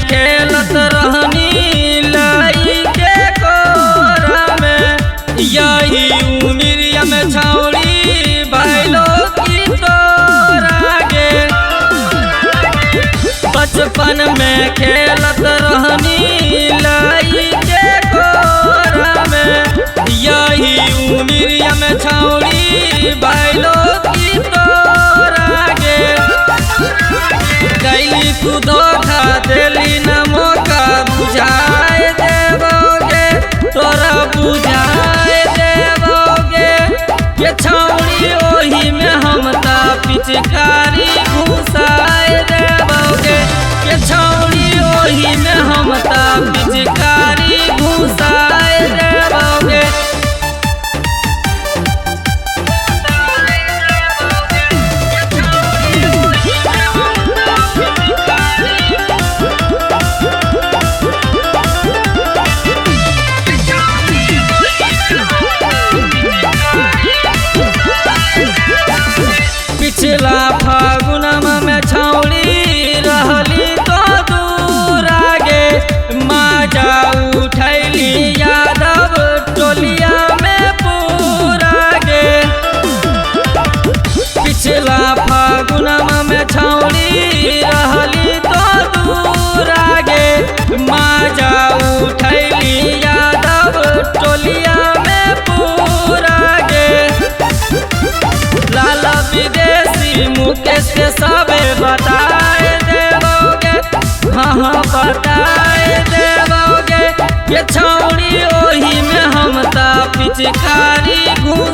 खेलत रहनी लाई के कोरा में, यही उमिरिया में छौड़ी भैलो की तोरा गे। बचपन में खेलत रहनी लाई के कोरा में, यही उमिरिया में छौड़ी भैलो की तोरा गे। कैली तू धोखा देली न मौका बुझाए देवोगे, तोरा बुझाए देवोगे। ये छौड़ी ओही में हम ता पिचकारी घुसाए देवोगे, ये छौड़ी ओही में हम ता पिचकारी घुसाए देवोगे। पिछला फागुनमा में छौड़ी रहली तो दूर आगे, माजा उठैली यादव टोलिया में पूरा गे। पिछला फागुनमा में छौड़ी रहली तो दूर आगे, माजा उठैली यादव टोलिया में पूरा गे। लाला विदेशी मुकेश के सबे बताए देवोगे, हाँ बताए देवोगे। ये छौड़ी ओही में हम ता पिचकारी घुस